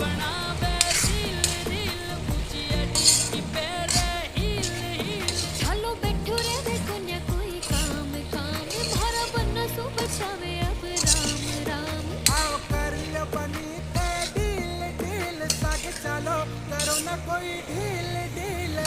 बनावे reel reel पूछिए की पेरे हील हील चलो बैठो रे देखो न कोई काम काम मारा बन्ना सो बचावे अब राम राम। आओ कर लो बनी ते डील डील सागे चलो करो ना कोई ढील ढील।